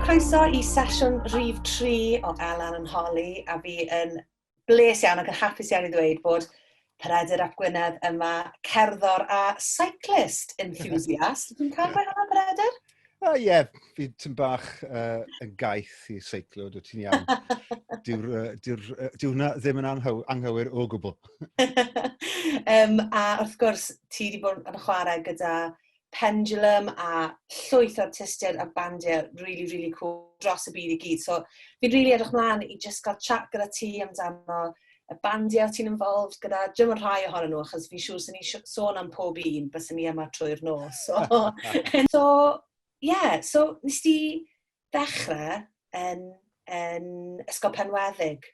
croeso I sesiwn rhif 3 o Elan yn holi, a fi yn bles iawn ac yn hapus iawn I ddweud bod Peredur ap Gwynedd yma cerddor a cyclist enthusiast. Dwi'n cael gweud hwnna, Peredur? Ie, fi ti'n bach yn gaeth I seiclo, dwi ti'n iawn. Dyw hwnna ddim yn anghywir o gwbl. A wrth gwrs, ti wedi bod yn chwarae gyda pendulum a llwyth o artistiaid a bandiau really cool dros y byd I gyd. So fi'n really edrych mlaen I just gael chat gyda ti amdano y bandiau ti'n involved gyda, dim yn rhai ohonyn nhw, achos fi'n siŵr sy'n ni sôn am pob un, bys ni yma trwy'r nos. So nes ti ddechrau yn ysgol Penweddig.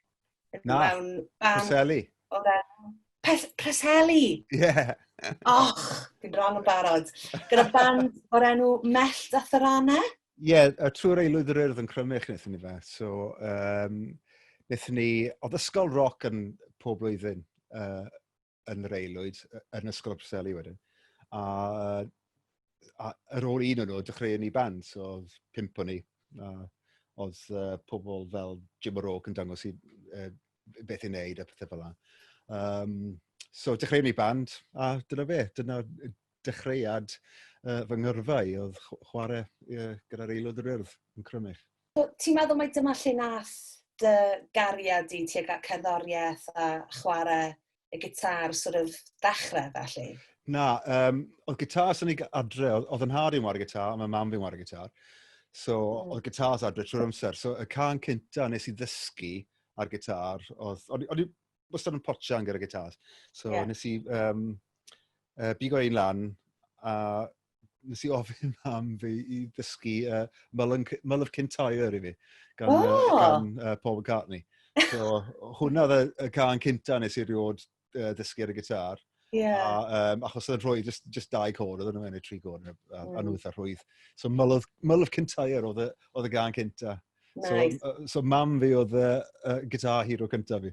Na, Preseli. Preseli? Ie. Och, fi'n wrong yn barod. Gyda band o'r enw Mellt a Thyranau? Ie, trwy'r aelwyd yr urdd yn crymych wnaethon ni fe. So, wnaethon ni, oedd ysgol roc yn pob blwyddyn yn yr aelwyd, yn ysgol Preseli wedyn. A ar ôl un o'n nhw, dechreuon ni band, so oedd 5 o ni. Oedd pobl fel Jim O'Rourke yn dangos I beth I wneud a pethau fel yna. So dechreuon ni band, a dyna fe, dyna dechreuad fy ngyrfa I oedd chwarae gyda'r aelwyd yr urdd yn crymych. So, ti'n meddwl mai dyma lle nath dy gariad I tuag at cerddoriaeth a chwarae y gitar sort of ddechrau felly? Na, oedd gitar sy'n ni adre, oedd yn nhad I'n wario gitar, a mae mam fi'n wario gitar. So, oedd gitars adre trwy'r amser. So, y can cynta nes I ddysgu ar gitar, o'n I wastad yn potsian gyda gitars. So, nes I bigo un lan, a nes I ofyn mam fi I ddysgu Mylyf Kintyre I fi, gan Paul McCartney. So, hwnna oedd y can cynta nes I riod ddysgu ar y gitar. Achos oedd yn rhoi just 2 cwr, oedd yn ymwneud 3 cwr, a nhw eitha rhwydd. So, Mylyf Kintyre oedd y gan cynta. Nice. So mam fi oedd y gitar hero cynta fi.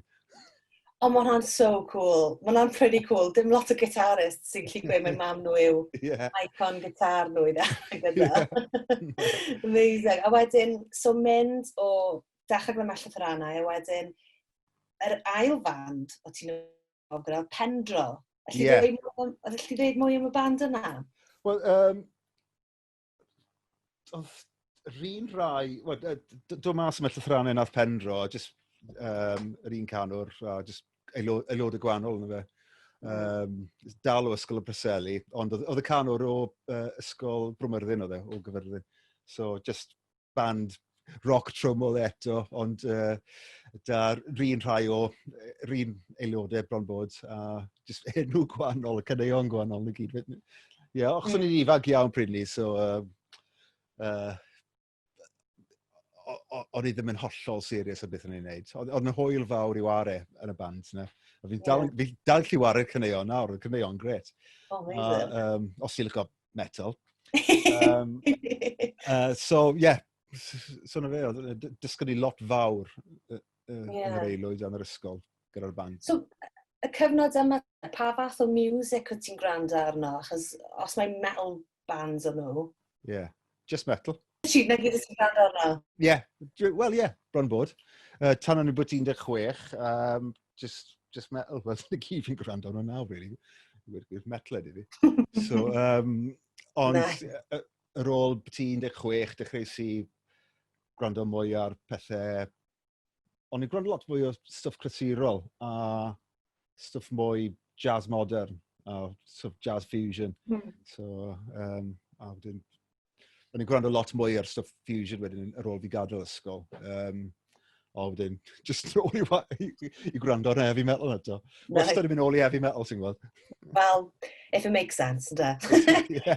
O, mae hwnna'n so cool. Mae hwnna'n pretty cool. Dim lot o gitarists sy'n gallu gweud mae mam nhw yw icon gitar nhw I gyda. Amazing. A wedyn, so mynd o dechrau gyda Mellt a Thyranau, a wedyn, yr ail band o ti'n gwybod gyda Pendro. Ydych chi dweud mwy am y band yna? Wel, oedd yr un rai, do mas Mellt a Thyranau nath Pendro, just yr un canwr, just aelod y gwanol yna fe. Dal o ysgol y Preseli, ond oedd y canwr o ysgol Brwmyrddin oedd o Gyfyrddin. So, just band rock trwmol eto, ond da'r un rhai yr un aelodau bron bod, a just enw gwahanol, y caneuon gwahanol yn gyd. Ie, achos o'n i'n ifanc iawn pryd ni, so o'n I ddim yn hollol serious o beth o'n i'n neud. Oedd yn hwyl fawr I ware yn y band yna. Fi'n dal gallu ware'r caneuon nawr, y caneuon gret. Os ti'n licio metal. So, yeah. So na fe, oedd dysgu ni lot fawr yn yr aelwyd yn yr ysgol gyda'r band. So, y cyfnod yma, pa fath o music o ti'n gwrando arno? Achos os mae metal bands o'n nhw? Yeah, just metal. Na gyd ysti'n gwrando arno? Wel, bron bod. Tan o'n i bod 16, just metal. Wel, na gyd fi'n gwrando arno nawr, really. Metal ydy fi. So, ond ar ôl bod 16, dechreuais I gwrando mwy ar pethau. O'n i'n gwrando lot mwy o stwff clasurol a stwff mwy jazz modern a stwff jazz fusion. So, o'n i'n gwrando lot mwy ar stwff fusion wedyn ar ôl fi gadael ysgol. O wedyn, just ôl I gwrando ar heavy metal eto. Wastad yn mynd ôl I heavy metal, sy'n gweld. Well, if it makes sense, ynda.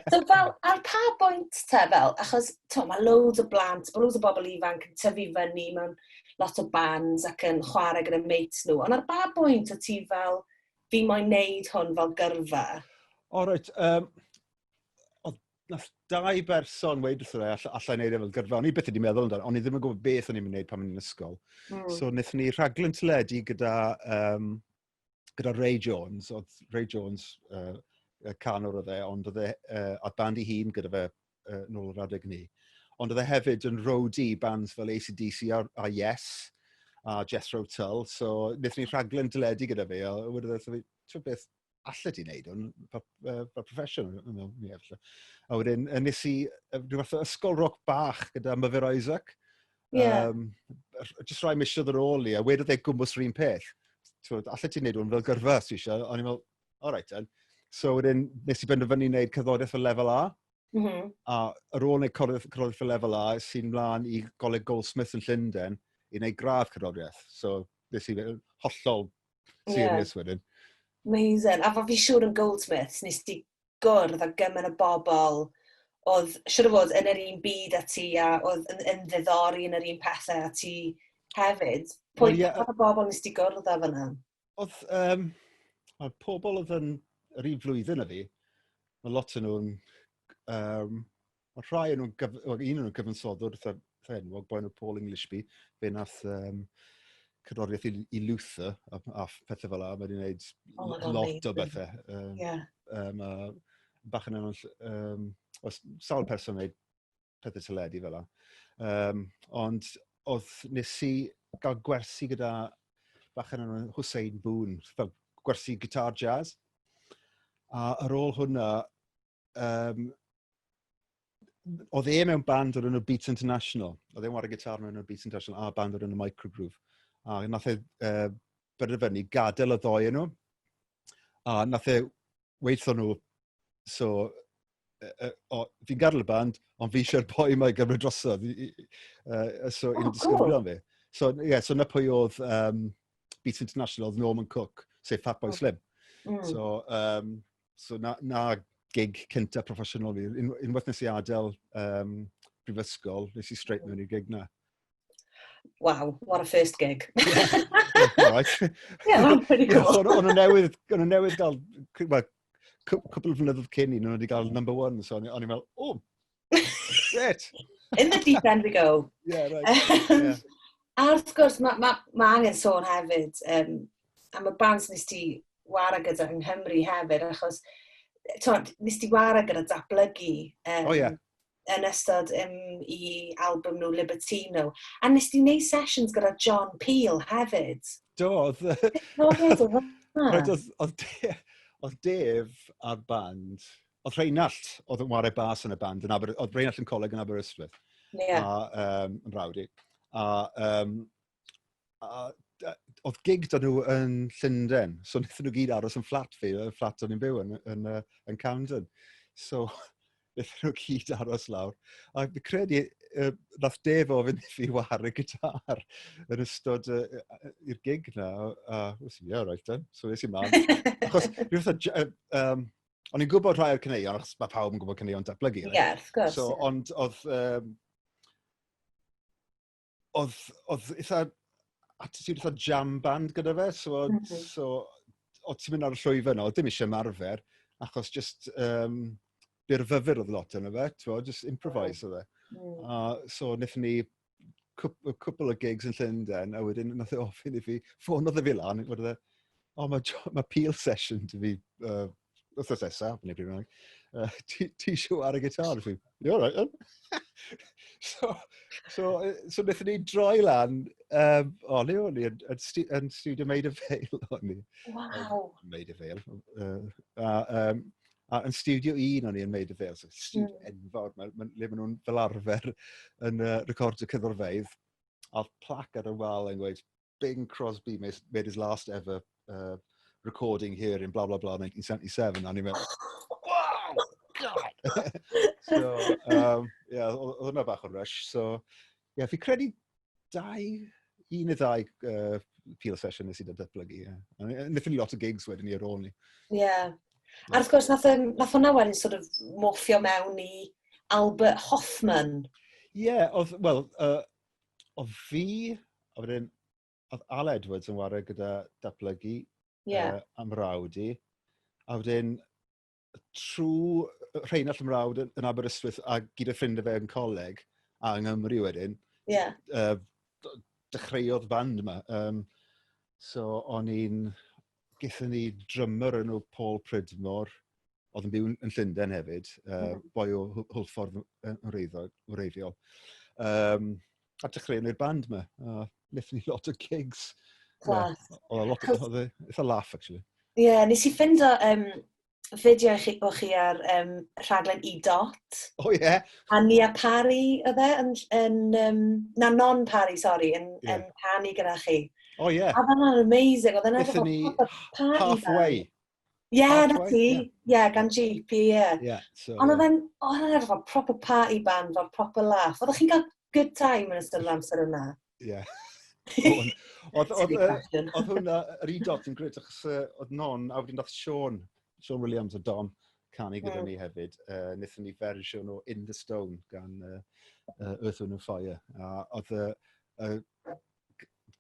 So, fel, ar pa bwynt te fel, achos mae loads o blant, loads o bobl ifanc yn tyfu fyny mewn lot o bands ac yn chwarae gyda mates nhw, ond ar pa bwynt o ti fel, fi moyn neud hwn fel gyrfa? O, reit. Nath 2 berson weid wrtho fe, allai wneud fel gyrfa. O'n I byth wedi meddwl amdano, o'n I ddim yn gwybod beth o'n i'n wneud pan o'n i'n ysgol. So, wnaethon ni rhaglen teledu gyda Ray Jones. Oedd Ray Jones canwr oedd ond oedd a band I hun gyda fe nôl yr adeg ni. ond oedd e hefyd yn roadie bands fel AC/DC a Yes, a Jethro Tull, so wnaethon ni rhaglen dyledu gyda fi, a wedodd e, ti'n beth allet ti'n neud o'n proffesiwn. A wedyn, nes i rhyw fath o ysgol roc bach gyda Myfyr Isaac. Just rhai misiodd ar ôl i, a wedodd e gwmwys yr un peth. Allet ti'n neud o'n fel gyrfa, ti eisiau? O'n i'n meddwl, all right then. So wedyn, nes i benderfynu wneud cyddoriaeth o lefel A. A ar ôl wneud cyddoriaeth o lefel A, sy'n mlaen i Goleg Goldsmith yn Llundain i wneud gradd cyddoriaeth. So nes i hollol serious wedyn. Amazing. A fi siŵr yn Goldsmiths, nes ti gwrdd a gymaint o bobl oedd, siŵr o fod, yn yr un byd a ti, a oedd yn ddiddori yn yr un pethau a ti hefyd. Pwy fath o bobl nes ti gwrdd â fyna? Oedd pobl oedd yn yr un flwyddyn a fi, mae lot yn nhw'n, mae rhai yn nhw'n, un yn nhw'n gyfansoddwr, enwog, boi nhw Paul Englishby, fe nath cyddoriaeth i Luther a pethau fel la, mae wedi gwneud lot o bethau. Bach yn enw, sawl person wneud pethau teledu fel la. Ond oedd nes i gael gwersi gyda bach yn enw Hussein Boone, fel gwersi gitar jazz. A ar ôl hwnna, oedd e mewn band o'r enw Beats International. Oedd e'n wario gitar mewn Beats International a band o'r enw Microgroove. A nath e benderfynu gadael y ddoi nhw. A nath e weithio nhw, so fi'n gadael y band, ond fi eisiau'r boi mae gymryd drosodd. So i'n disgrifio am fi. So na pwy oedd Beats International, oedd Norman Cook, sef Fatboy Slim. So na gig cynta proffesiynol fi. Unwaith nes i adael prifysgol, nes i straight mewn i'r gig na. Wow, what a first gig. All right. Yeah, that's pretty cool. So, o'n newydd gael, cwpl o flynyddoedd cyn i, nhw wedi cael number one, so o'n i'n meddwl, oh, great. In the deep end we go. Yeah, right. A wrth gwrs, mae angen sôn hefyd, am y bands nes ti wara gyda yng Nghymru hefyd, achos nes ti wara gyda datblygu yn ystod i album nhw Libertino. A nes ti wneud sessions gyda John Peel hefyd. Do, oedd Dave a'r band, oedd Reinald oedd yn wario bas yn y band, oedd Reinald yn coleg yn Aberystwyth, yn Brawdi. Oedd gig da nhw yn Llundain, so wnaethon nhw gyd aros yn fflat fi, y fflat o'n i'n byw yn Camden. So, wnaethon nhw gyd aros lawr. A fi credu, nath Dave ofyn i fi wario gitar yn ystod i'r gig na. A wnes i, right then, so wnes i man. Achos, o'n i'n gwybod rhai o'r cyneuon, achos mae pawb yn gwybod cyneuon datblygu. Ie, wrth gwrs. So, ond oedd eitha attitude eitha jam band gyda fe, so oedd ti'n mynd ar y llwyfan yno, dim eisiau marfer, achos just byrfyfyr oedd lot yna fe, just improvise oedd e. So wnaethon ni cwpl o gigs yn Llundain, a wedyn nath e ofyn i fi, ffonodd e fi lan, mae Peel session dy fi, wrthos nesaf, neu bryd rhaid, ti eisiau ar y gitar? You're right, then. So wnaethon ni droi lan, le o'n ni, yn studio Maid of Vale o'n ni. Wow. Maid of Vale. A yn studio 1 o'n i yn Maid of Vale, so studio enfawr, le maen nhw'n fel arfer yn recordio cyddorfeidd. A'r plac ar y wal yn gweud, Bing Crosby made his last ever recording here in blah blah blah 1977, and I mean, wow, God. So oedd hwnna bach o rush. So fi credu un neu ddau Peel session nes i datblygu. Nethon ni lot o gigs wedyn ni ar ôl ni. A wrth gwrs, nath hwnna wedyn sort of morffio mewn i Albert Hoffman. Oedd fi, oedd Al Edwards yn wario gyda datblygu am Rawdi, a wedyn trwy Rheinald yn Rawd yn Aberystwyth a gyda ffrindiau fe yn coleg a yng Nghymru wedyn, dechreuodd band yma. So o'n i'n, gaethon ni drummer enw Paul Pridmore, oedd yn byw yn Llundain hefyd, boi o Hwlffordd wreiddiol. A dechreuon ni'r band yma, a wnaethon ni lot o gigs. Oedd eitha laugh, actually. Ie, nes i ffind o fideo o chi ar rhaglen E-Dot. O ie? A Nia Parry oedd e, na non-Parry, sori, yn canu gyda chi. O ie. A fan'na'n amazing, oedd e'n Wnaethon edrych ni o proper party halfway. Ie, na ti. Ie, gan GP, ie. Ond oedd e'n edrych o proper party band, fel proper laugh. Oeddech chi'n cael good time yn ystod yr amser yna? Ie. Oedd hwnna, yr E-Dot yn gryd, achos oedd non, a wedyn dath Sean Williams o Dom canu gyda ni hefyd. Wnaethon ni fersiwn o In the Stone gan Earth, Wind and Fire. A oedd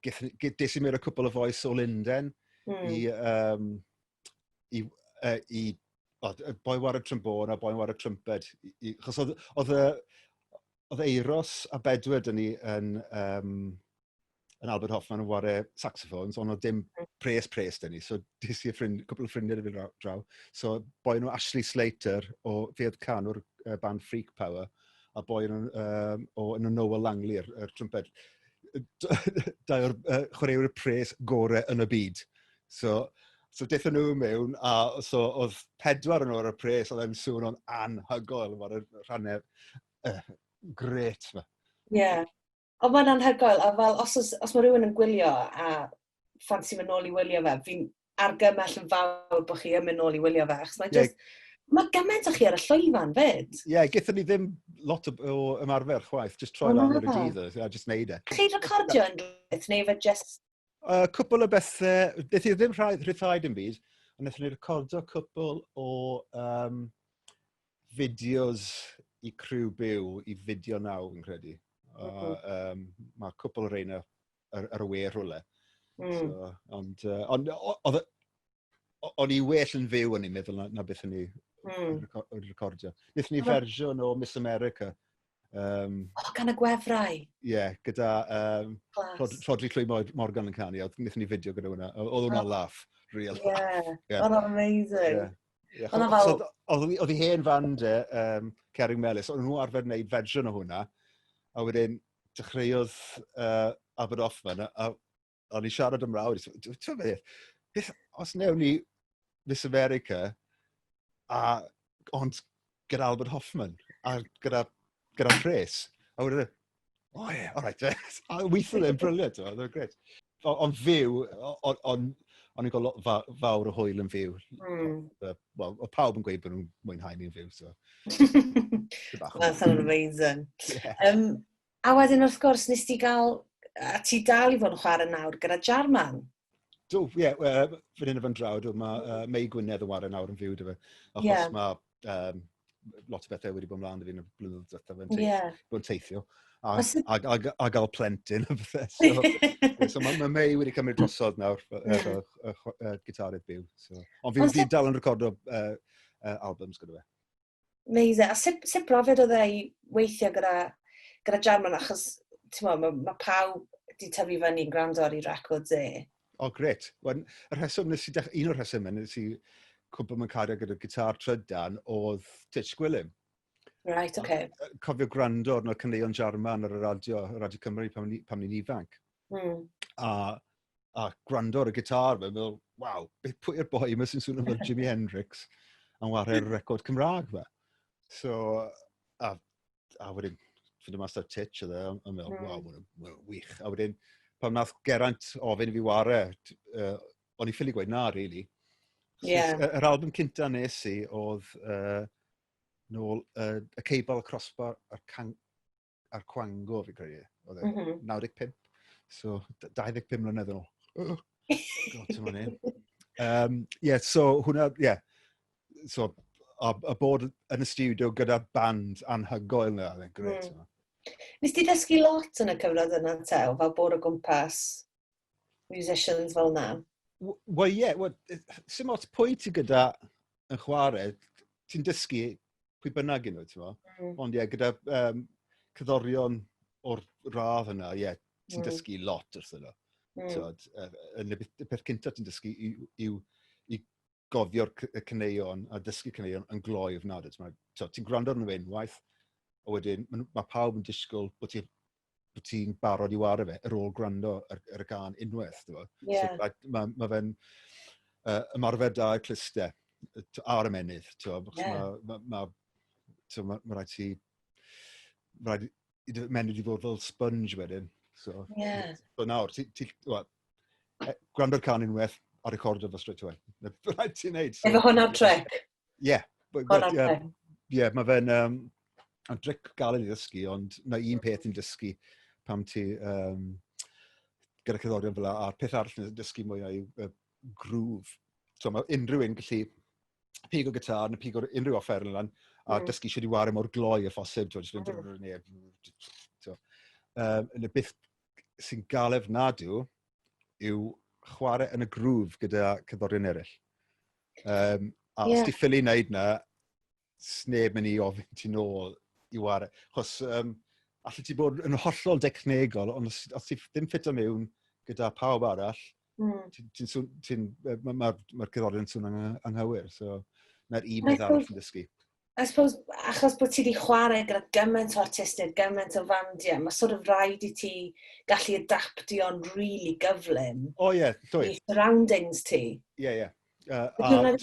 des i mewn a cwpl o voice o Linden i boi war y trombôn a boi war y trumped. Achos oedd Eiros a Bedwyr dyn ni yn Albert Hoffman yn ware saxophones, ond oedd dim pres dyn ni. So des i cwpl o ffrindiau fi draw. So boi nhw Ashley Slater o Fedd Canwr band Freak Power, a boi yn Noel Langley, yr trumped. Dau o'r chwaraewyr pres gorau yn y byd. So daethon nhw mewn, a so oedd 4 yn o'r pres, oedd e'n sŵn o'n anhygoel, mae'r rhannau gret. Ie. Ond mae'n anhygoel, a fel, os mae rhywun yn gwylio a ffansi mynd nôl i wylio fe, fi'n argymell yn fawr bod chi yn mynd nôl i wylio fe, achos mae gymaint o chi ar y llwyfan, fyd? Ie, gyda ni ddim lot o ymarfer chwaith, just troi lan ar y dydd, a just neud e. Chi'n recordio yn glwyd, neu fe just... Cwpl o bethau, wnaethon ni ddim rhyddhau dim byd, ond wnaethon ni recordio cwpl o fideos i criw byw, i fideo naw, fi'n credu. Mae cwpl o reina ar y we rhywle. Ond o'n i well yn fyw yn i'n meddwl na beth o'n i recordio. Wnaethon ni fersiwn o Miss America. Gan y gwefrau? Ie, gyda Rodri Llwy Morgan yn canu. Wnaethon ni fideo gyda hwnna. Oedd hwnna laugh, real laugh. Oedd hwnna amazing. Oedd hi hen fand Cering Melys, oedd nhw arfer wneud fersiwn o hwnna. A wedyn, dechreuodd Albert Hoffman, a o'n i siarad am rawd. Os newn ni Miss America, ond gyda Albert Hoffman, a gyda pres, a wedyn, all right, a weithio ddim briliant, oedd e'n gret. Ond fyw, o'n i'n gael fawr o hwyl yn fyw. Wel, o pawb yn gweud bod nhw'n mwynhau ni'n fyw, so... That's amazing. A wedyn wrth gwrs, nes ti gael, a ti dal i fod yn chwarae nawr gyda Jarman? Ie, fy'n un o fan drawd, mae Mei Gwynedd yn warae nawr yn fyw dy fe. Achos mae lot o bethau wedi bod ymlaen dy fi'n y blynyddoedd diwethaf, bod yn teithio. A gael plentyn o bethau. So mae Mei wedi cymryd drosodd nawr, gitarydd byw. Ond fi dal yn recordo albums gyda fe. Amazing. A sut brofiad oedd ei weithio gyda Jarman, achos mae pawb wedi tyfu fyny yn gwrando ar ei records e? O, gret. Un o'r rheswm nes i cwbl mewn cario gyda gitar trydan oedd Titch Gwilym. Right, okay. Cofio gwrando ar caneuon Jarman ar y Radio Cymru pan ni'n ifanc. A gwrando ar y gitar, fe'n meddwl, waw, pwy yw'r boi yma sy'n swnio fel Jimi Hendrix yn wario'r record Cymraeg fe. So, a wedyn, ffynd mas ar Titch oedd e, yn meddwl, waw, mae'n wych. A wedyn, pan nath Geraint ofyn i fi ware, o'n i ffili gweud na, really. Yr album cynta nes i oedd nôl y Ceibal Crossbar a'r Cwango, fi'n credu. Oedd e 95. So, 25 mlynedd yn ôl. God, ti'n ma'n un. So hwnna, so, a bod yn y studio gyda band anhygoel na, oedd e'n gret. Nes ti ddysgu lot yn y cyfnod yna tew, fel bod o gwmpas musicians fel na? Wel, sy'n mot pwy ti gyda yn chwarae, ti'n dysgu pwy bynnag yn nhw, ti'n mo? Ond gyda cyddorion o'r radd yna, ti'n dysgu lot wrth yno. Y peth cyntaf ti'n dysgu yw goddio'r cyneuon a dysgu cyneuon yn gloi ofnadw. Ti'n gwrando arno fe unwaith, a wedyn mae pawb yn disgwyl bod ti'n barod i wario fe ar ôl gwrando ar y gan unwaith. Yeah. So, mae fe'n ymarfer da y clustau ar y menydd. Mae rhaid ti... Rhaid i menydd i fod fel sponge wedyn. So nawr, gwrando'r can unwaith a recordo fo straight away. Rhaid ti'n neud. Efo hwnna'r tric? Ie. Mae fe'n tric galed i ddysgu, ond na un peth i'n dysgu pam ti gyda cyddorion fel a'r peth arall yn dysgu mwy yw groove. So mae unrhyw un gallu pigo gitar neu pigo unrhyw offer yn lan a dysgu sydd i wario mor gloi a phosib. Yn y beth sy'n galef nad yw chwarae yn y groove gyda cyddorion eraill. Os ti ffili wneud na, sneb yn ei ofyn ti nôl i wario. Chos allai ti bod yn hollol dechnegol, ond os ti ddim ffit o mewn gyda pawb arall, mae'r cyddorion yn swn anghywir. So, na'r un peth arall yn dysgu. I suppose, achos bod ti wedi chwarae gyda gymaint o artistiaid, gymaint o fandiau, mae sort of rhaid i ti gallu adaptio'n really gyflym. I surroundings ti. Ie. Mae'n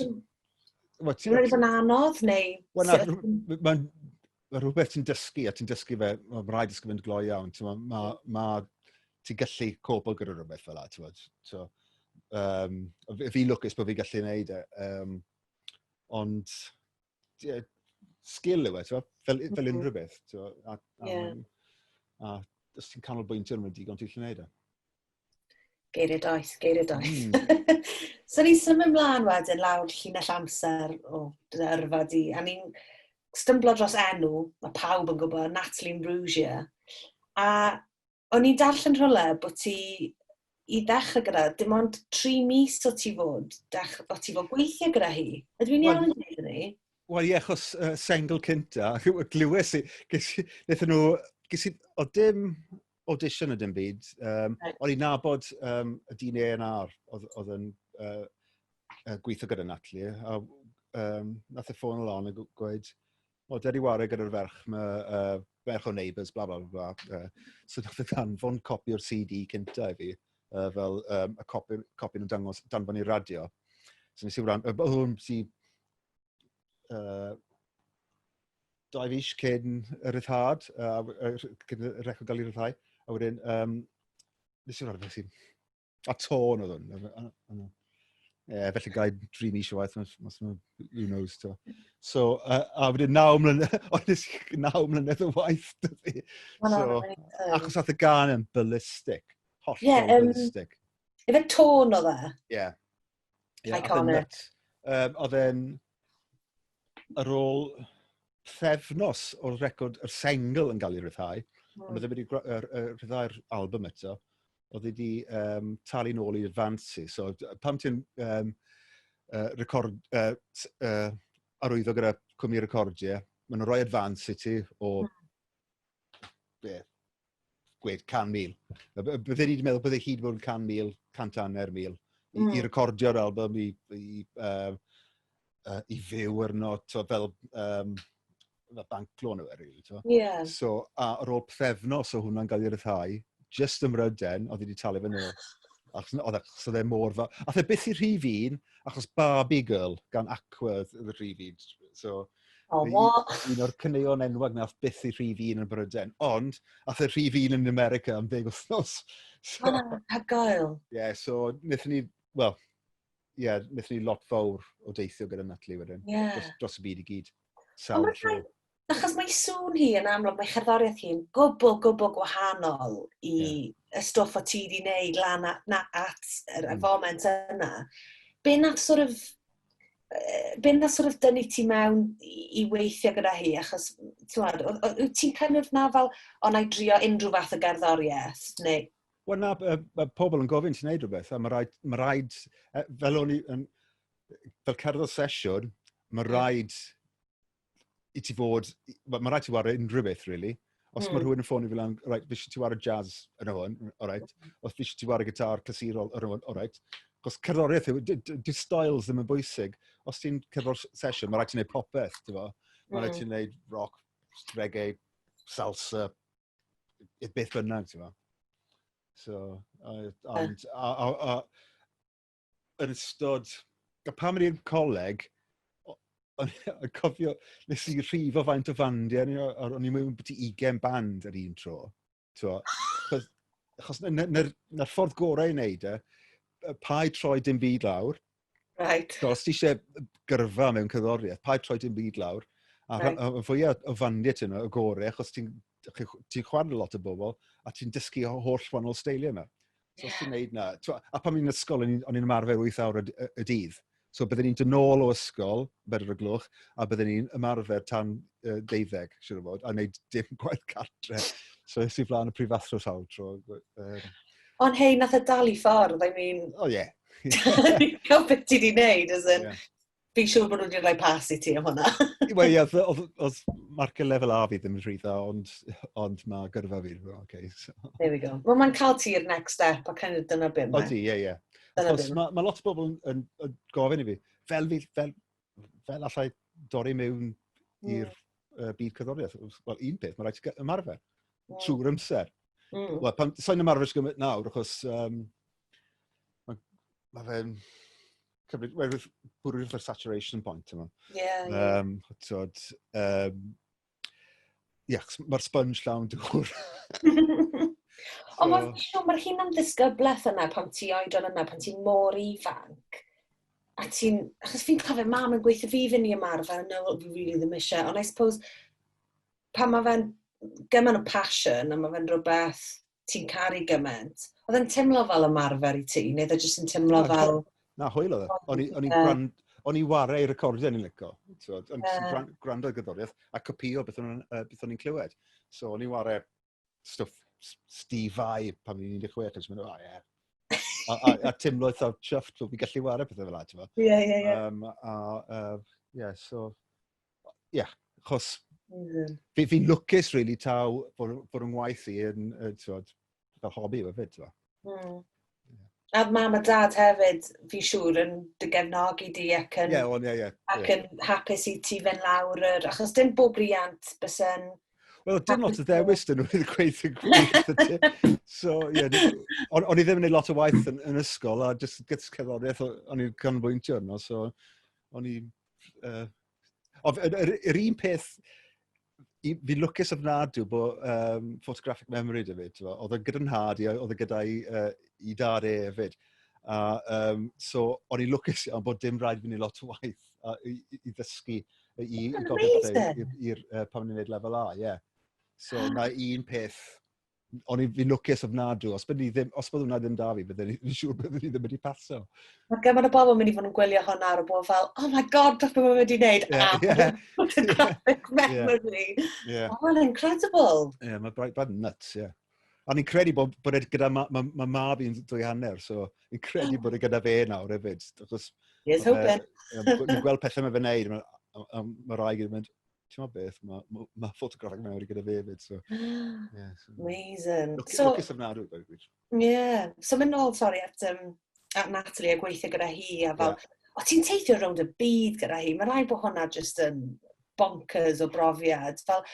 rhaid yn anodd, neu... Mae rhywbeth ti'n dysgu, a ti'n dysgu fe, mae'n rhaid dysgu fe'n gloi iawn. Ti'n gallu cobl gyda rhywbeth fel la. Fi lwcus bod fi gallu gwneud ond sgil yw fel unrhyw beth. A os ti'n canolbwyntio yn digon ti'n gallu gwneud e. Geiriau does. So ni'n symud ymlaen wedyn lawr llinell amser o dy yrfa di, a ni'n stymblo dros enw, mae pawb yn gwybod, Natalie Imbruglia. A o'n i'n darllen rhywle bod ti i ddechrau gyda, dim ond 3 mis o ti fod gweithio gyda hi. Ydw i'n iawn yn dweud hynny? Wel ie, achos sengl cynta, glywes i, o dim audition y dim byd, o'n i'n nabod y dyn A&R oedd yn gweithio gyda Natalie, a nath y ffôn lan a gweud, der i wario gyda'r ferch, mae ferch o Neighbours, bla bla bla. So nath y danfon copi o'r CD cynta i fi, fel y copi nhw'n danfon i'r radio. So nes i wran, hwn si 2 fis cyn y ryddhad, cyn y record gael ei ryddhau, a wedyn, nes i wran, a tôn oedd hwn. Felly gael 3 mis o waith, who knows. So, a wedyn 9 mlynedd o waith. Achos oedd y gan yn ballistic, hollol ballistic. Efe tôn oedd e? Ie. Iconic. Oedd e'n ar ôl pethefnos o'r record, yr sengl yn cael ei ryddhau, ond oedd e wedi ryddhau'r album eto, oedd wedi talu nôl i'r fancy. So, pam ti'n arwyddo gyda cwmni recordiau, maen nhw'n rhoi advance i ti o gweud 100,000. Bydde ni wedi meddwl bydde hyd bod 100,000, 100,000 i recordio'r album, i fyw arno, fel banclo nhw really. So, ar ôl pethefnos o hwnna'n cael ei ryddhau, just ymryden, oedd wedi talu fe nôl. Achos oedd e mor fa... Ath e byth i rhif un, achos Barbie Girl gan Aqua oedd y rhif un. So, un o'r cyneuon enwog nath byth i rhif un yn Bryden. Ond, ath e rhif un yn America am 10 wythnos. Pa gael? Ie, so, wnaethon ni lot fawr o deithio gyda Natalie wedyn. Dros y byd i gyd. Achos mae sŵn hi yn amlwg, mae cherddoriaeth hi'n gwbl gwahanol i y stwff o ti wedi wneud lan at y foment yna. Be nath sort of dynnu ti mewn i weithio gyda hi? Achos, ti'n kind of na fel, na i drio unrhyw fath o gerddoriaeth? Wel na, pobl yn gofyn ti'n neud rhywbeth, a mae rhaid, fel cerdded sesiwn, mae rhaid i ti fod, mae rhaid ti wario unrhyw beth, really. Os mae rhywun yn ffôn i fi lan, fi eisiau ti wario jazz yn hwn, os fi eisiau ti wario gitar clasurol yn hwn, Chos cerddoriaeth yw, dy styles ddim yn bwysig. Os ti'n cerddor sesiwn, mae rhaid ti'n gwneud popeth, ti'n fo? Mae rhaid ti'n gwneud rock, reggae, salsa, beth bynnag, ti'n fo? So, yn ystod, pan mynd i'r coleg, o'n cofio, nes i rhif o faint o fandiau, o'n i'n mewn beth i 20 band ar un tro. Achos na'r ffordd gorau i wneud pa'i troi dim byd lawr. Right. So, os ti eisiau gyrfa mewn cyddoriaeth, pa'i troi dim byd lawr. A fwyaf o fandiau ti'n o gore, achos ti'n chwarae lot o bobl, a ti'n dysgu o holl wahanol steiliau yma. So, os ti'n neud na... A pan mi'n ysgol, o'n i'n ymarfer 8 awr y dydd. So, byddwn ni'n dod nôl o ysgol, 4:00, a byddwn ni'n ymarfer tan 12, siwr o fod, a wneud dim gwaith cartre. So, ys i flaen y prifathro sawl tro. Ond hei, nath e dal i ffordd, I mean... Oh, ie. Cael beth ti di wneud, as in... Fi'n siŵr bod nhw wedi rhoi pas i ti am hwnna. Wel, ie, oedd marca lefel A fi ddim yn rhy dda, ond mae gyrfa fi. Okay, so. There we go. Wel, mae'n cael ti i'r next step, a kind of dyna beth mae. Odi, ie. Mae lot o bobl yn gofyn i fi, fel allai dorri mewn i'r byd cyddoriaeth. Wel, un peth, mae rhaid ti ymarfer. Trwy'r amser. Wel, pan sa'n ymarfer sgymryd nawr, achos mae fe'n cymryd, bwrw'r saturation point yma. Mae'r sponge llawn dŵr. Ond mae'r hun am ddisgyblaeth yna pan ti oedran yna, pan ti'n mor ifanc. A ti'n... Achos fi'n cofio mam yn gweithio fi fynd i ymarfer, no, fi really ddim eisiau. Ond I suppose, pan mae fe'n gymaint o passion, a mae fe'n rhywbeth ti'n caru gymaint, oedd e'n teimlo fel ymarfer i ti, neu oedd e jyst yn teimlo fel... Na, hwyl oedd e. O'n i warau i recordio ni'n licio. O'n i'n gwrando gyddoriaeth a copio beth o'n i'n clywed. So, o'n i warau stwff Steve Vai pan fi'n 16, ac yn mynd, a teimlo eitha chuffed bod fi'n gallu warau pethau fel ad. Chos fi'n lwcus, really, taw bod yn waith i yn fel hobi o fyd. A mam a dad hefyd, fi siŵr, yn dy gefnogi di ac yn hapus i ti fynd lawr achos dim bob riant bys yn... Wel, dim lot o ddewis dyn nhw'n gweithio gwych. So, o'n i ddim yn gwneud lot o waith yn ysgol, a jyst gyda'r cerddoriaeth, o'n i'n canolbwyntio arno, so o'n i... Yr un peth, fi'n lwcus ofnadw bod photographic memory dy fyd, oedd e gyda'n nhad i, oedd e gyda'i i dad hefyd. So, o'n i'n lwcus iawn bod dim rhaid fi'n gwneud lot o waith i ddysgu, i gofio pethau pan ni'n gwneud lefel A, ie. So, na un peth, fi'n lwcus ofnadw, os bydd hwnna ddim da fi, fi'n siŵr byddwn ni ddim wedi paso. Mae gymaint o bobl mynd i fod yn gwylio hwnna ar y bobl fel, oh my god, beth mae wedi gwneud, photographic memory. Oh, well, incredible. Ie, mae braidd nuts, ie. A ni'n credu bod gyda mae mab i'n 2 hanner, so ni'n credu bod gyda fe nawr hefyd. Here's hoping. Ni'n gweld pethau mae fe'n neud, mae rai gyda'n mynd, ti'n ma beth, mae photographic memory gyda fe hefyd. Amazing. Lwcus ofnadw. Ie. So mynd nôl, sori, at Natalie a gweithio gyda hi, a fel, o ti'n teithio rownd y byd gyda hi, mae rai bod hwnna jyst yn bonkers o brofiad. Fel,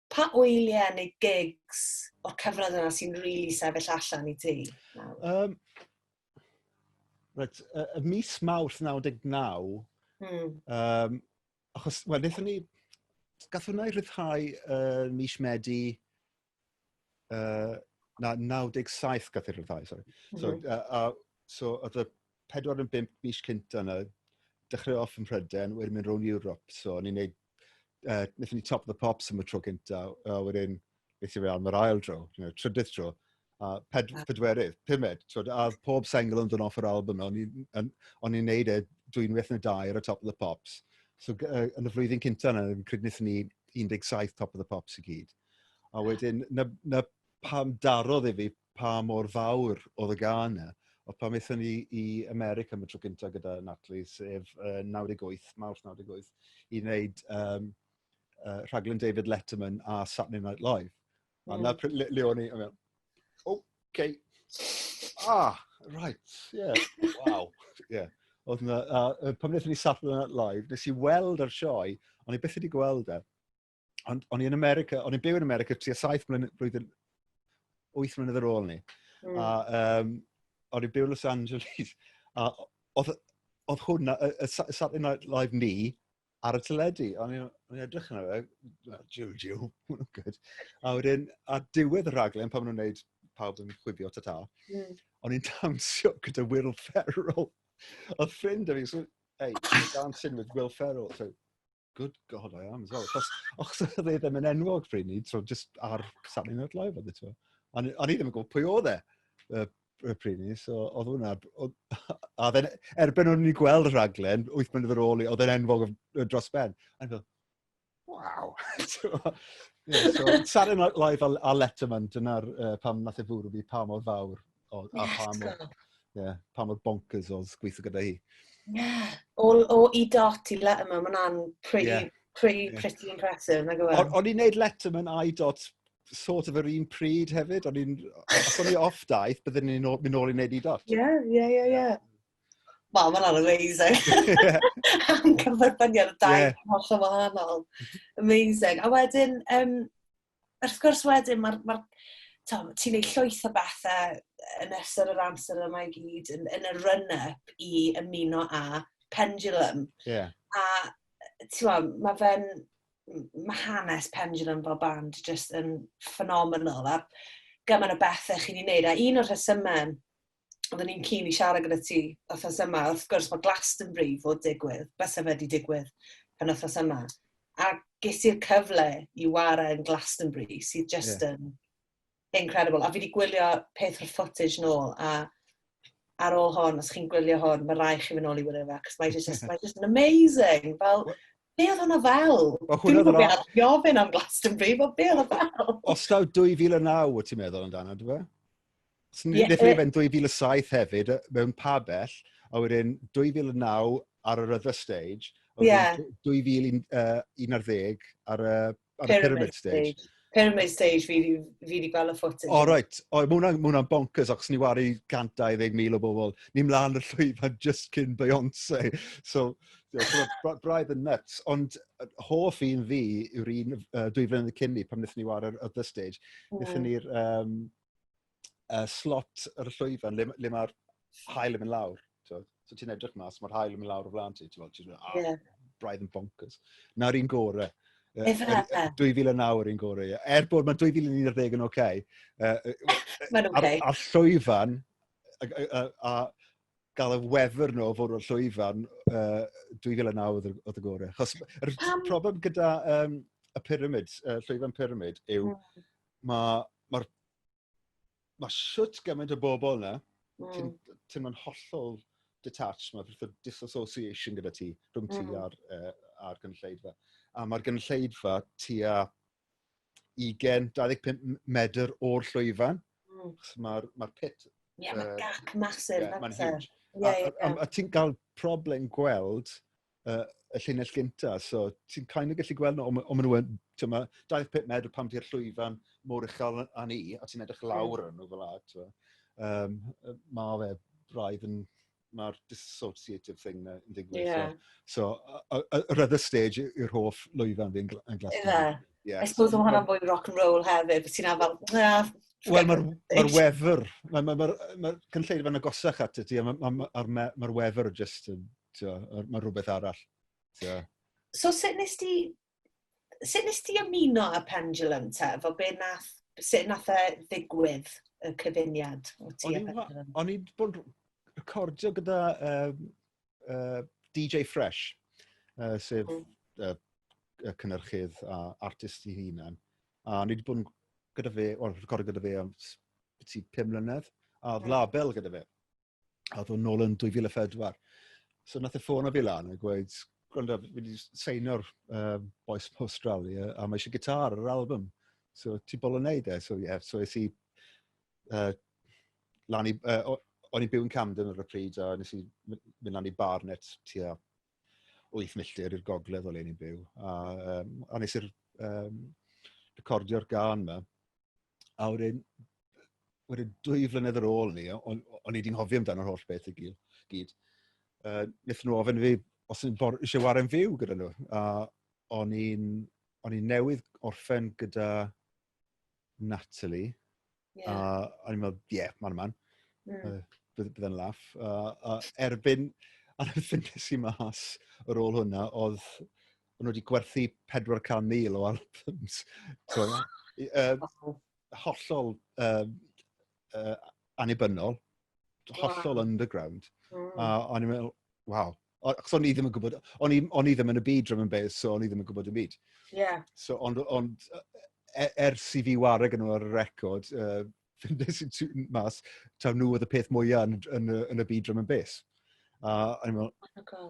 pa wyliau neu gigs o'r cyfnod yna sy'n really sefyll allan i ti? Y mis Mawrth 99, achos, wel, gathon ni ryddhau mis Medi, 97 gath ei ryddhau, sorry. So, oedd y 45 mis cynta yna, dechrau off yn Prydain, wedyn mynd rownd Europe. So, ni'n neud, wnaethon ni Top of the Pops am y tro cynta, a wedyn, beth i fe am yr ail dro, trydydd tro, a pedwerydd, 5, a pob sengl yn dod off yr album, o'n i'n neud dwynwyth neu 2 ar y Top of the Pops. So, yn y flwyddyn cynta yna, wnaethon ni 17 Top of the Pops i gyd. A wedyn, na pam darodd i fi pa mor fawr oedd y gan yna, o pam eithon ni i America am y tro cynta gyda Natalie, sef 98, Mawrth 98, i wneud rhaglen David Letterman a Saturday Night Live. A na le o'n i, okay. Right, ie. Waw. Ie. Oedd na, pan wnaethon ni Saturday Night Live, nes i weld ar sioe, ond i byth wedi gweld e. Ond o'n i'n America, o'n i'n byw yn America tua 7 blwyddyn, 8 mlynedd ar ôl ni. A o'n i'n byw yn Los Angeles. A oedd hwnna, y Saturday Night Live ni, ar y teledu. O'n i'n edrych yna fe, jiw, hwnna'n good. A wedyn, ar diwedd y rhaglen, pan maen nhw'n gwneud pawb yn chwibio ta-ta, o'n i'n dawnsio gyda Will Ferrell. Oedd ffrind o fi, so, hey, you're dancing with Will Ferrell. So, good God, I am as well. Os oedd e ddim yn enwog pryd ni, so just ar Saturday Night Live oedd e. O'n i ddim yn gwybod pwy oedd y pryd ni, so oedd hwnna... A erbyn o'n i'n gweld y rhaglen, 8 mlynedd ar ôl, oedd e'n enwog dros ben. A ni'n fel, wow. So, Saturday Night Live a Letterman, dyna'r pam nath e fwrw fi pa mor fawr. Pa mor bonkers oedd gweithio gyda hi. Yeah. O i dot i Letterman, mae'n pretty impressive, nag yw e? O'n i'n neud Letterman a i dot sort of yr un pryd hefyd. Os o'n i off daith, byddwn ni'n mynd nôl i wneud i dot. Yeah. Wel, mae'n amazing. Am cyferbyniad y dau holl o wahanol. Amazing. A wedyn, wrth gwrs wedyn, ti'n neud llwyth o bethau yn ystod yr amser yma i gyd yn y run-up i ymuno â Pendulum. A mae hanes Pendulum fel band just yn phenomenal. A gymaint o bethau chi'n ei wneud. A un o'r rhesymau, oedden ni'n keen i siarad gyda ti wythnos yma, wrth gwrs mae Glastonbury fod digwydd, bysa fe wedi digwydd yn wythnos yma. A ges i'r cyfle i wario yn Glastonbury, sydd just yn incredible. A fi wedi gwylio peth o'r footage nôl, a ar ôl hon, os chi'n gwylio hon, mae rai chi mynd ôl i wylio fe, cos mae just yn amazing. Fel, be oedd hwnna fel? Dwi'n gwybod beth oedd gofyn am Glastonbury, fel be oedd hwnna fel? Os daw 2009, wyt ti'n meddwl amdano, dwi fe? Nethon ni fe'n 2007 hefyd, mewn pabell, a wedyn 2009 ar yr other stage, a wedyn 2011 ar y Pyramid Stage. Pyramid Stage, fi wedi gweld y footage. O, right. O, mae hwnna'n bonkers, achos ni wari 120,000 o bobl. Ni mlaen y llwyfan just cyn Beyoncé. So, braidd yn nuts. Ond hoff un fi yw'r un 2 flynedd cyn ni, pam wnaethon ni wari ar the stage. Wnaethon ni'r slot ar y llwyfan, le mae'r hael yn mynd lawr. So ti'n edrych mas, mae'r hael yn mynd lawr o flaen ti. Braidd yn bonkers. Na'r un gorau. 2009 yr un gorau. Bod mae 2011 yn oce. Mae'n oce. A'r llwyfan, a gael y wefr nhw fod o'r llwyfan, 2009 oedd y gorau. Chos yr problem gyda y pyramid, llwyfan pyramid, yw mae'r siwt gymaint o bobl yna, ti'n ma'n hollol detached, mae'r disassociation gyda ti, rhwng ti a'r gynulleidfa. A mae'r gynulleidfa tua 25 medr o'r llwyfan. Mae'r pit... Ie, mae gac masif. Mae'n huge. A ti'n cael problem gweld y llinell gynta, so ti'n kind of gallu gweld nhw, ond maen nhw 25 medr pam ti'r llwyfan mor uchel â ni, a ti'n edrych lawr yn nhw fel ad. Mae fe braidd yn... Mae'r dissociative thing yn digwydd. So, yr other stage yw'r hoff lwyfan fi'n Glastonbury. I suppose o'n hwnna'n fwy rock and roll hefyd, bys ti'n afel... Wel, mae'r wefr, mae'r cynulleidfa'n agosach at ti, mae'r wefr just, mae rhywbeth arall. So, sut nes ti ymuno y Pendulum te? Sut nath e ddigwydd y cyfuniad o ti a Pendulum? O'n i'n bod recordio gyda DJ Fresh, sef cynnyrchydd a artist i hunan. A ni wedi bod gyda fe, recordio gyda fe am 5 mlynedd, a oedd label gyda fe. A oedd o'n nôl yn 2004. So nath e ffôn o fi lan a gweud, gwrando, fi wedi seinio'r boes Australia, a mae eisiau gitar ar yr album. So ti bol yn neud e. So es i lan i... O'n i'n byw yn Camden ar y pryd, a nes i mynd lan i Barnet tua 8 milltir i'r gogledd o le ni'n byw. A nes i'r recordio'r gan yma. A wedyn, wedyn 2 flynedd ar ôl ni, o'n i wedi'n hoffi amdano'r holl beth i gyd. Wnaethon nhw ofyn fi os yn eisiau waren fyw gyda nhw. A o'n i'n newydd orffen gyda Natalie. A o'n i'n meddwl, man. Bydd yn laff. Erbyn, a ffyndes i mas ar ôl hwnna, oedd nhw wedi gwerthu 400,000 o albums. Hollol anibynnol, hollol underground. A o'n i'n meddwl, waw. Achos o'n i ddim yn gwybod, o'n i ddim yn y byd drum and bass, so o'n i ddim yn gwybod y byd. So, ond ers i fi wareg yn nhw ar y record, fyndes i'n mas, taw nhw oedd y peth mwyaf yn y byd drum and bass. A o'n i'n meddwl,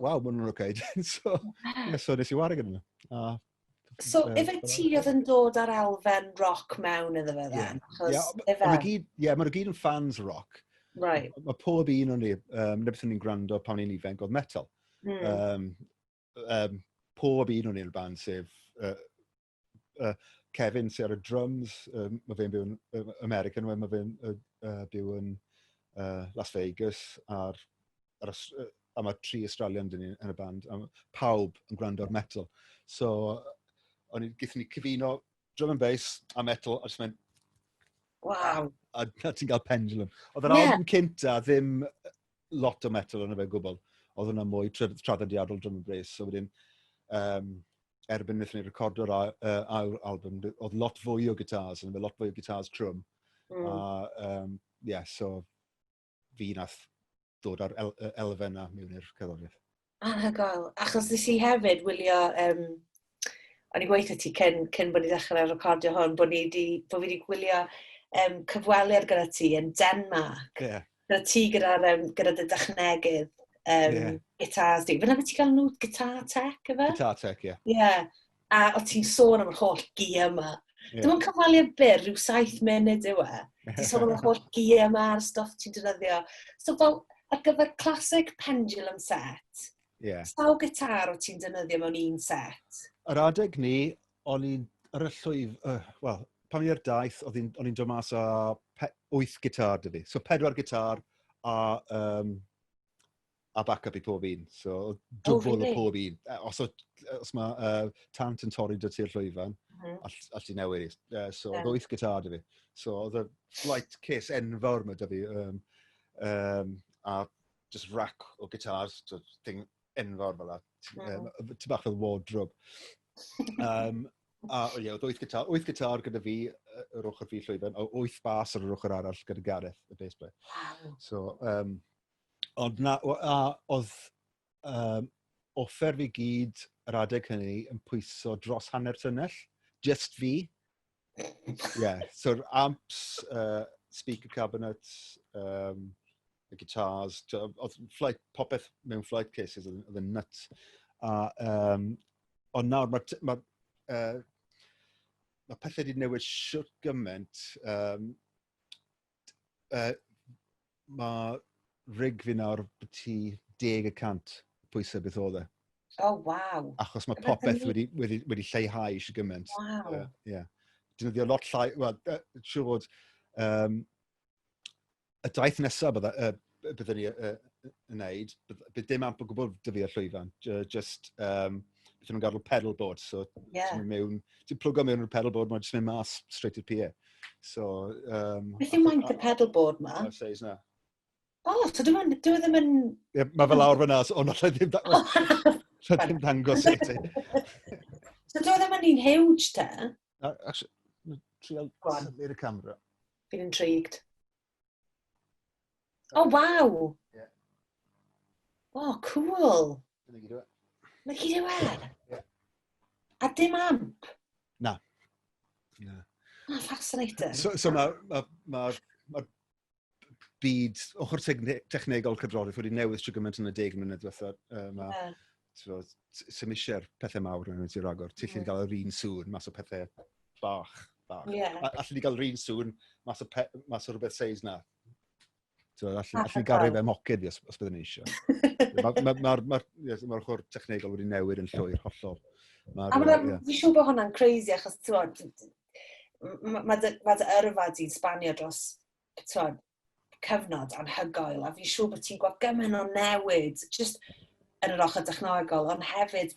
waw, maen nhw'n oce. So nes i wareg yn nhw. So, efe ti oedd yn dod ar elfen rock mewn iddo fe then? Maen nhw gyd yn fans rock. Right. Mae pob un o'n ni, beth o'n i'n gwrando pan i'n ifanc, oedd metal. Pob un o'n ni'r band, sef Kevin, sy'n ar y drums, mae fe'n byw yn American, mae fe'n byw yn Las Vegas, a mae 3 Australian dyn ni yn y band, a pawb yn gwrando ar metal. So, gyda ni cyfuno drum and bass a metal, a just mynd, wow. A ti'n cael pendulum. Oedd yr album cynta ddim lot o metal yn y fe gwbl. Oedd hwnna mwy traddodiadol drum and bass. So wedyn, erbyn wnaethon ni recordio'r album, oedd lot fwy o guitars, yn lot fwy o guitars trwm. So fi nath dod ar elfen na mewn i'r cerddoriaeth. Anhygoel. Achos nes i hefyd wylio, o'n i'n gweithio ti cyn bod ni ddechrau recordio hwn, bod fi wedi gwylio cyfweliad gyda ti yn Denmark. Gyda ti gyda dy dechnegydd guitars di. Fyna beth ti'n cael nhw guitar tech, efo? Guitar tech, ie. Ie. A o ti'n sôn am yr holl gear yma. Dim ond cyfweliad byr, rhyw 7 munud yw e. Ti'n sôn am yr holl gear yma, a'r stuff ti'n defnyddio. So fel, ar gyfer classic pendulum set, sawl gitar o ti'n defnyddio mewn un set? Yr adeg ni, o'n i'n ar y llwyf, wel, pan i'r daith, o'n i'n dod mas a 8 gitar dy fi. So 4 gitar a backup i pob un. So dwbl o pob un. Os mae tant yn torri dy ti'r llwyfan, all ti newid. So oedd 8 gitar dy fi. So oedd y flight case enfawr yma dy fi. A just rack o gitars, thing enfawr fel la. Ty bach fel wardrobe. Oedd 8 gitar gyda fi yr ochr fi llwyfan, a 8 bas ar yr ochr arall gyda Gareth, y bass player. So, ond oedd offer fi gyd yr adeg hynny yn pwyso dros hanner tynnell, just fi. So amps, speaker cabinets, the guitars, oedd popeth mewn flight cases, oedd yn nuts. Ond nawr, mae pethau wedi newid siwt gymaint. Mae rig fi nawr byti 10% pwysau beth oedd e. Waw. Achos mae popeth wedi lleihau eisiau gymaint. Waw. Dynyddio lot llai, siwr fod y daith nesaf byddwn ni yn neud, bydd dim amp o gwbl dy fi ar llwyfan. Just, byddwn nhw'n gadw pedalboard, so ti'n plwgo mewn i'r pedalboard, mae'n just mynd mas straight i'r PA. So, beth yw maint y pedalboard ma? Says na. So dwi ddim yn... Mae fel awr fyna, ond allai ddim dangos i ti. So dwi ddim yn un huge te? Actually, trial sylwi'r camera. Fi'n intrigued. Waw! Cool! Dyna gyd yw e. Mae gyd yw e? A dim amp? Na. Fascinating. So mae'r byd, ochr technegol cydroedd wedi newid sy'n gymaint yn y 10 munud diwetha. Sy'n eisiau'r pethau mawr yn ymwneud i'r agor. Ti'n gallu gael yr un sŵn mas o pethau bach. Allen ni gael yr un sŵn mas o rhywbeth seis na. Allen ni gael rhywbeth moced fi os byddwn ni eisiau. Mae'r ochr technegol wedi newid yn llwyr hollol. Fi'n siŵr bod hwnna'n crazy achos mae dy yrfa di'n sbanio dros cyfnod anhygoel, a fi'n siŵr bod ti'n gweld gymaint o newid, just yn yr ochr dechnegol, ond hefyd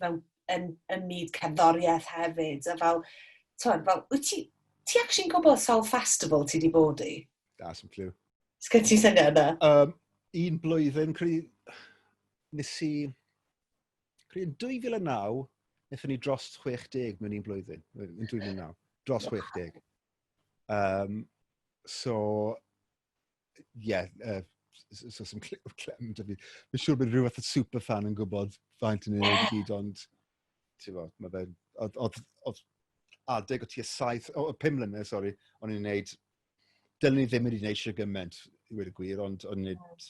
yn myd cerddoriaeth hefyd, a wyt ti actually'n gwybod sawl festival ti di bod i? Da, sy'n clue. Sgyn ti'n syniad yna? Un blwyddyn, nes i, yn 2009, wnaethon ni dros 60 mewn un blwyddyn, yn 2009, dros 60. So, so some clem da fi. Mae'n siŵr bod rhywbeth y superfan yn gwybod faint yn ei wneud i gyd, ond ti'n fawr, mae fe, oedd adeg o tua 5 mlynedd, sori, o'n i'n gwneud, dylen ni ddim wedi gwneud eisiau gymaint, i wedi gwir, ond o'n i'n gwneud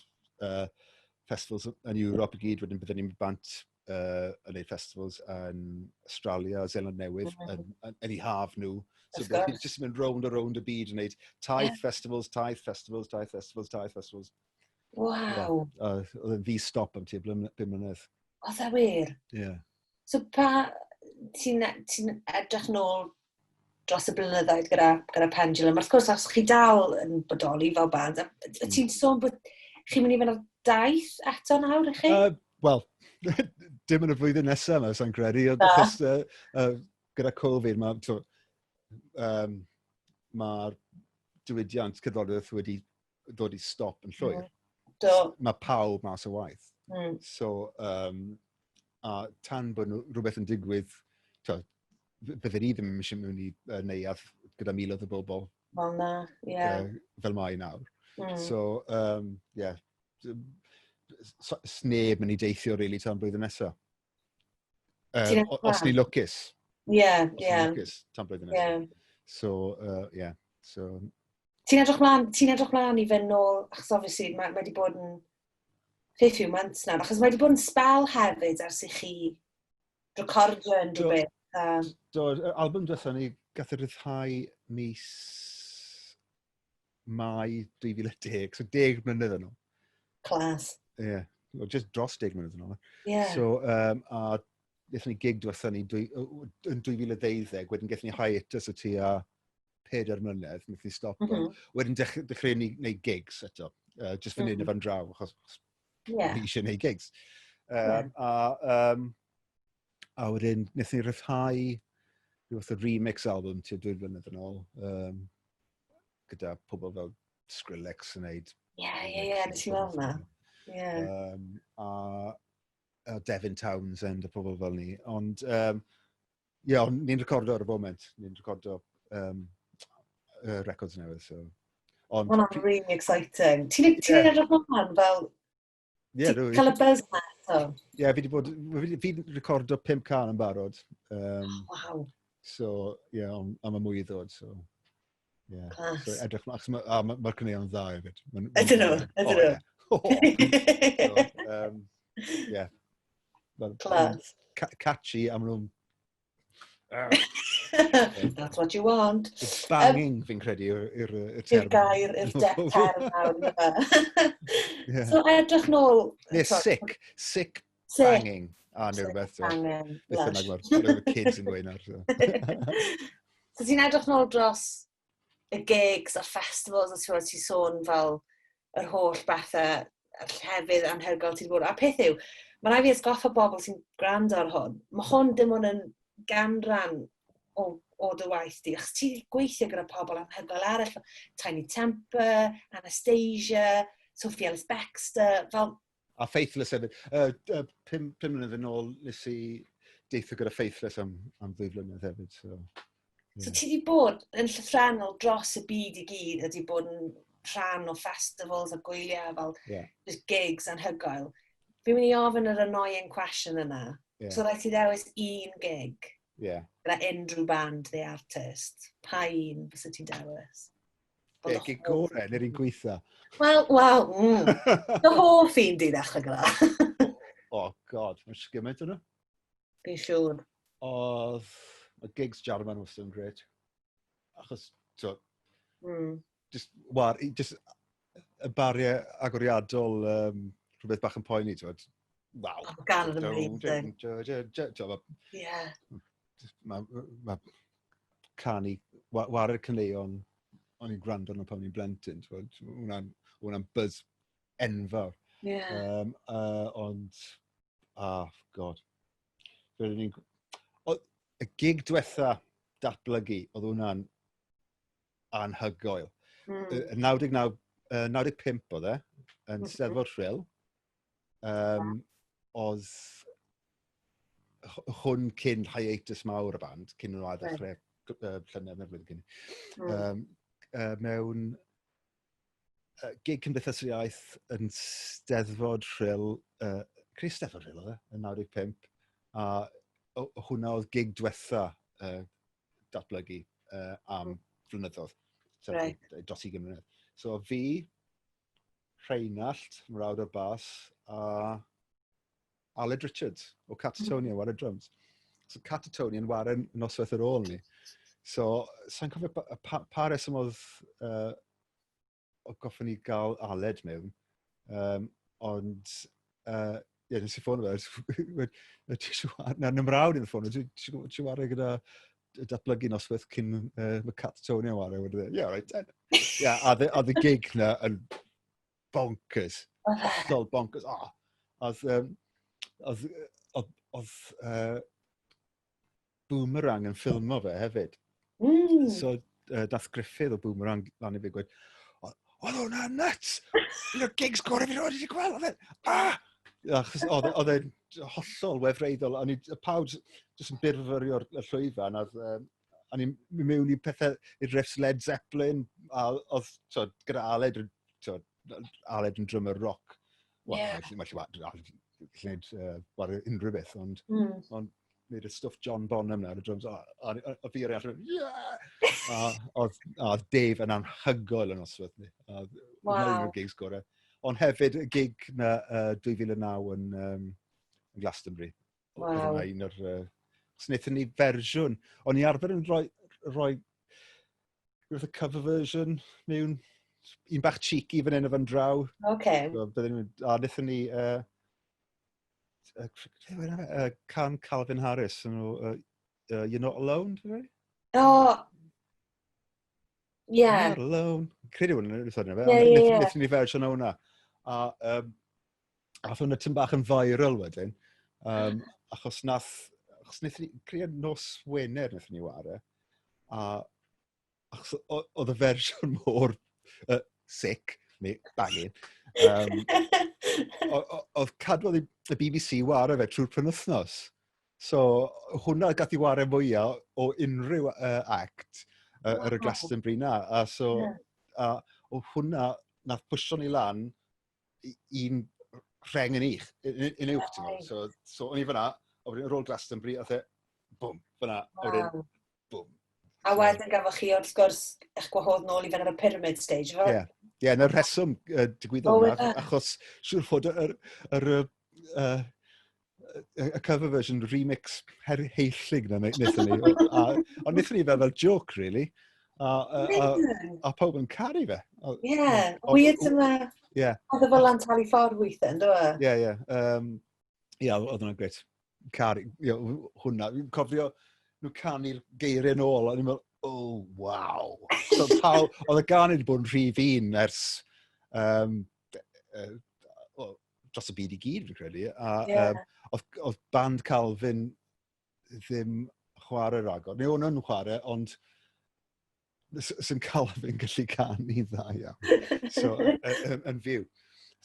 festivals yn Ewrop i gyd, wedyn byddwn ni'n bant yn gwneud festivals yn Australia, Zeeland Newydd, yn eu haf nhw. So byddwn ni'n just mynd round a round y byd yn gwneud taith festivals. Wow. Oedd yn fi-stop am tua 5 mlynedd. Oedd e wir? Ie. So ti'n edrych nôl dros y blynyddoedd gyda Pendulum? Wrth gwrs, os chi dal yn bodoli fel band, ti'n sôn bod chi'n mynd i fynd ar daith eto nawr, ych chi? Wel, dim yn y flwyddyn nesaf yma, sa'n credu, achos gyda Covid, mae'r diwydiant cerddoriaeth wedi dod i stop yn llwyr. Mae pawb mas o waith. So, a tan bod rhywbeth yn digwydd, byddwn ni ddim eisiau mynd i neuadd gyda miloedd o bobl. Fel na, ie. Fel mae nawr. So, sneb mynd i deithio rili tan blwyddyn nesaf. Os ni lwcus. Ie. Os ni lwcus tan blwyddyn nesaf. So, so... Ti'n edrych mlaen i fynd nôl, achos obviously mae wedi bod yn few months nawr, achos mae wedi bod yn spel hefyd ers i chi recordio yn rhywbeth. Album diwethaf ni gath ei ryddhau mis Mai 2010, so 10 mlynedd yn ôl. Clas. Ie, just dros 10 mlynedd yn ôl. Ie. So, a wnaethon ni gig diwethaf ni yn 2012, wedyn gath ni hiatus o tua 4 mlynedd, wnaethon ni stop. Wedyn dechrau ni wneud gigs eto, just fan hyn y fan draw, achos ni eisiau wneud gigs. A wedyn wnaethon ni ryddhau rhywbeth o remix album tua 2 mlynedd yn ôl, gyda pobl fel Skrillex yn gwneud. Ie, nes i weld na. A Devin Townsend a pobl fel ni. Ond, ni'n recordo ar y foment. Ni'n recordo records newydd. Hwna'n really exciting. Ti'n edrych mlaen fel... Ti'n cael y buzz na eto? Ie, fi'n recordo 5 can yn barod. Wow. So, am y mwy i ddod, so... Clas. So, edrych, mae'r cynnion dda hefyd. Ydyn nhw. Ie. Clas. Catchy, am nhw'n... That's what you want. Banging, fi'n credu, i'r term. I'r gair, i'r term nawr. So, edrych nôl... Sick banging. Neu rhywbeth. Banging. Beth yna, kids yn gweud nawr. So, ti'n edrych nôl dros y gigs a festivals, a ti'n sôn fel yr holl bethau, y llefydd anhygoel ti wedi bod. A peth yw, mae rai fi esgoffa bobl sy'n gwrando ar hwn. Mae hwn dim ond yn ganran o dy waith di. Achos ti wedi gweithio gyda pobl anhygoel eraill, Tiny Temper, Anastasia, Sophie Ellis-Bextor, fel... A Faithless hefyd. 5 mlynedd yn ôl nes i deithio gyda Faithless am 2 flynedd hefyd. So ti wedi bod yn llythrenol dros y byd i gyd, ydi bod yn rhan o festivals a gwyliau fel just gigs anhygoel. Fi'n mynd i ofyn yr annoying question yna. So rhaid ti ddewis un gig gyda unrhyw band neu artist. Pa un fysa ti'n dewis? Gig gorau, neu'r un gweitha? Wel, dy hoff un di ddechrau gyda. Oh god, mae'n sgymaint yna. Fi'n siŵr. Oedd y gigs Jarman was yn gret. Achos, just y bariau agoriadol rhywbeth bach yn poeni, wow. Gan yn amazing. Mae canu, ware'r caneuon o'n i'n gwrando nhw pan o'n i'n blentyn. Hwna'n buzz enfawr. Ond, god. Y gig diwetha datblygu, oedd hwnna'n anhygoel. 95 oedd e, yn Steddfod Rhyl. Oedd hwn cyn hiatus mawr y band, cyn nhw ddechrau llynedd neu flwyddyn cyn. Mewn gig Cymdeithas yr Iaith yn Steddfod Rhyl, creu Steddfod Rhyl oedd e, yn 95, a hwnna oedd gig diwetha datblygu am flynyddoedd. Dros 20 mlynedd. So fi, Rheinallt, mrawd o'r bas, a Aled Richards o Catatonia war y drums. So Catatonia yn war yn noswaith ar ôl ni. So, sa'n cofio pa reswm oedd goffon ni gael Aled mewn. Ond, nes i ffôn o fe, na'n mrawd i'n ffôn, ti'n wario gyda datblygu noswaith cyn mae Catatonia war e. Yeah, right. A the gig na yn bonkers. Hollol bonkers. Oedd Boomerang yn ffilmo fe hefyd. So, dath Griffith o Boomerang lan i fi gweud, oedd hwnna'n nuts! Un o'r gigs gorau fi roed wedi gweld, oedd e'n hollol wefreiddiol, a pawb jyst yn byrfyrio'r llwyfan, a ni'n mewn i pethau i'r riffs Led Zeppelin, a oedd gyda Aled yn drummer rock. Mae'n gwneud unrhyw beth, ond wneud y stwff John Bonham na, y drums, a fi ar allan, oedd Dave yn anhygoel yn oswaith ni. Oedd un o'r gigs gorau. Ond hefyd y gig na 2009 yn Glastonbury. Oedd yna un o'r... Wnaethon ni fersiwn. O'n i arfer yn rhoi y cover version mewn un bach cheeky fan hyn o fan draw. A wnaethon ni... can Calvin Harris. You're Not Alone, dwi? You're Not Alone. Credu hwnna, wnaethon ni fersiwn o hwnna. A hwnna tyn bach yn viral wedyn. Achos wnaethon ni creu nos Wener wnaethon ni ware. Achos oedd y fersiwn mor sick, neu bangin. Oedd cadwodd y BBC ware fe trwy'r penwythnos. So, hwnna gath i ware mwyaf o unrhyw act yr y Glastonbury na. O hwnna nath pwysio ni lan i'n rheng yn uwch, ti'n gwybod. So, o'n i fyna, a wedyn ar ôl Glastonbury, oedd e, bwm, fyna, a wedyn, bwm. A wedyn gafoch chi wrth gwrs eich gwahodd nôl i fynd ar y pyramid stage, efo? Ie, yna'r rheswm digwyddodd yna, achos siwr fod y cover version remix heillig na wnaethon ni. Ond wnaethon ni fel joke, really. A pawb yn caru fe. Weird yma. Oedd e fel lan talu ffordd weithio, ynddo e? Ie, oedd hwnna'n gret. Caru, hwnna. Cofio nhw canu'r geiriau nôl, a ni'n meddwl, oh, wow. So, oedd y gan wedi bod yn rhif un ers dros y byd i gyd, fi'n credu. Oedd band Calvin ddim chwarae ragor. Neu o'n nhw'n chwarae, ond sy'n Calvin gallu canu dda iawn. So, yn fyw.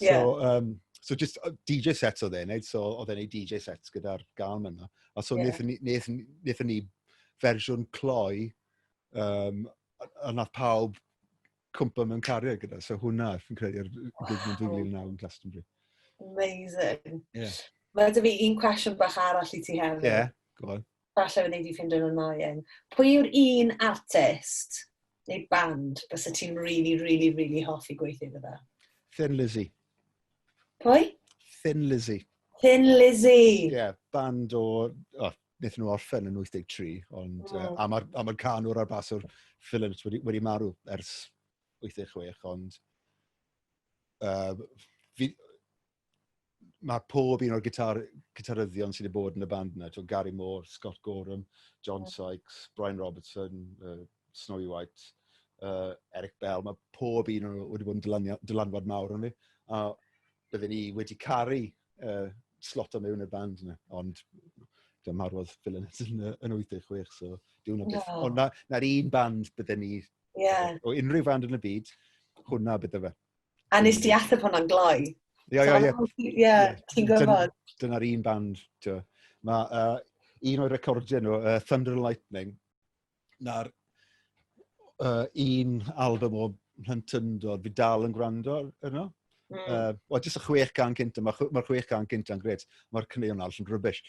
So, just DJ sets oedd e'n neud. So, oedd e'n neud DJ sets gyda'r gal yna. A so, wnaethon ni fersiwn cloi a nath pawb cwmpa mewn cariad gyda. So, hwnna, fi'n credu, gig yn 2009 yn Glastonbury. Amazing. Mae dy fi un cwestiwn bach arall i ti hefyd. Go on. Falle fe wneud i ffind yn annoying. Pwy yw'r un artist neu band bys ti'n really hoffi gweithio gyda? Thin Lizzy. Pwy? Thin Lizzy. Thin Lizzy. Band o... Wnaethon nhw orffen yn 83, ond a mae'r canwr a'r baswr Phillips wedi marw ers 86, ond mae pob un o'r gitaryddion sydd wedi bod yn y band yna. Gary Moore, Scott Gorham, John Sykes, Brian Robertson, Snowy White, Eric Bell, mae pob un nhw wedi bod yn dylanwad mawr yn fi. A byddwn ni wedi caru slot o mewn i'r band yna, ond dyma marwodd Filanet yn 86, so diw'n o beth. Ond na'r un band byddwn ni, o unrhyw band yn y byd, hwnna bydde fe. A nes ti atheb hwnna'n gloi? Ie, ti'n gwybod? Dyna'r un band. Mae un o'r recordiau nhw, Thunder and Lightning, na'r un album o Hyntyndod, fi dal yn gwrando yno. Wel, jyst y 60 cynta, mae'r 60 cynta'n gred, mae'r cynnion all yn rybys.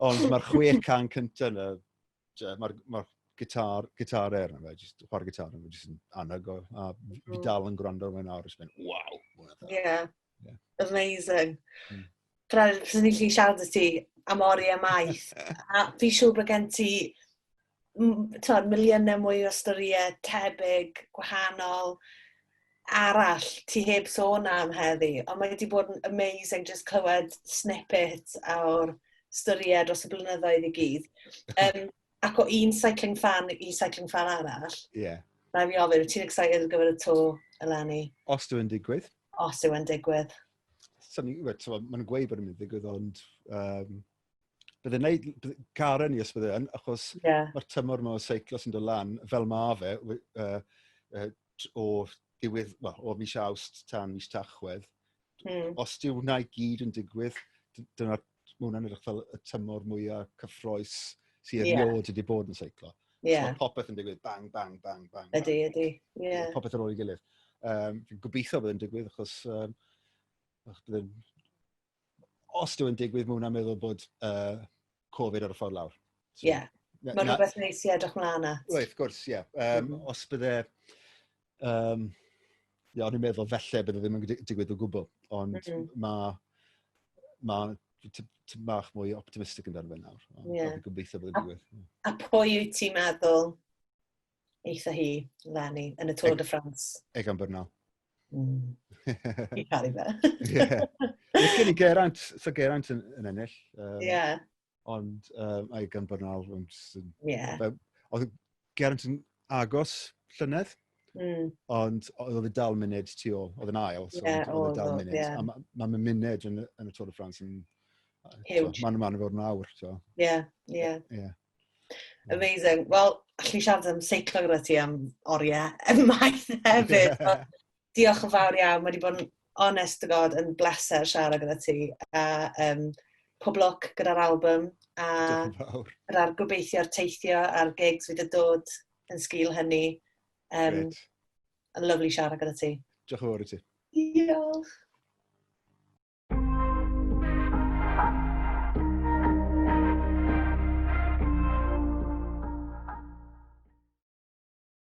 Ond mae'r 60 cynta yna, mae'r gitar yna fe, jyst chwarae gitar yna fe, jyst yn anhyg o, a fi dal yn gwrando mewn awr, jyst mynd, waw! Yeah, amazing. Fred, fes ni'n lli siarad y ti am oriau maith, a fi siŵr bod gen ti miliynau mwy o storiau tebyg, gwahanol, arall ti heb sôn am heddi, ond mae wedi bod yn amazing just clywed snippet o'r storiau dros y blynyddoedd i gyd. Ac o un cycling fan i cycling fan arall. Ie. Na fi ofyn, wyt ti'n excited ar gyfer y to, Eleni? Os dwi'n digwydd. Os dwi'n digwydd. Mae'n gweud bod yn mynd digwydd, ond byddai'n neud garen i os byddai'n, achos mae'r tymor yma o seiclo sy'n dod lan, fel ma fe, o diwydd, o mis Awst tan mis Tachwedd. Os di hwnna i gyd yn digwydd, dyna hwnna'n edrych fel y tymor mwyaf cyffroes sy'n eriod wedi bod yn seiclo. Mae popeth yn digwydd, bang, bang, bang, bang. Ydy. Popeth ar ôl i gilydd. Fi'n gobeithio byddai'n digwydd, achos os dwi'n digwydd, mae hwnna'n meddwl bod Covid ar y ffordd lawr. Mae'n rhywbeth neis i edrych mlaen at. Wrth gwrs, ie. Os byddai... O'n i'n meddwl felly byddai ddim yn digwydd o gwbl, ond mae bach mwy optimistig yn dan fe nawr. Fi'n gobeithio byddai'n digwydd. A pwy wyt ti'n meddwl eitha hi, Lenny, yn y Tour de France? Egan Bernal. I caru fe. Gen i Geraint, so Geraint yn ennill. Ond Egan Bernal, oedd Geraint yn agos llynedd. Ond oedd e dal munud tu ôl, oedd yn ail, so oedd e dal munud. A mae'n munud yn y Tour de France yn... Mae'n fod yn awr. Amazing. Wel, allu siarad am seiclo gyda ti am oriau maith hefyd. Diolch yn fawr iawn, mae wedi bod yn honest to God yn bleser siarad gyda ti. A pob lwc gyda'r album. A gyda'r gobeithio'r teithio a'r gigs fydd y dod yn sgil hynny. Yn lyflu siarad gyda ti. Diolch yn fawr i ti. Diolch.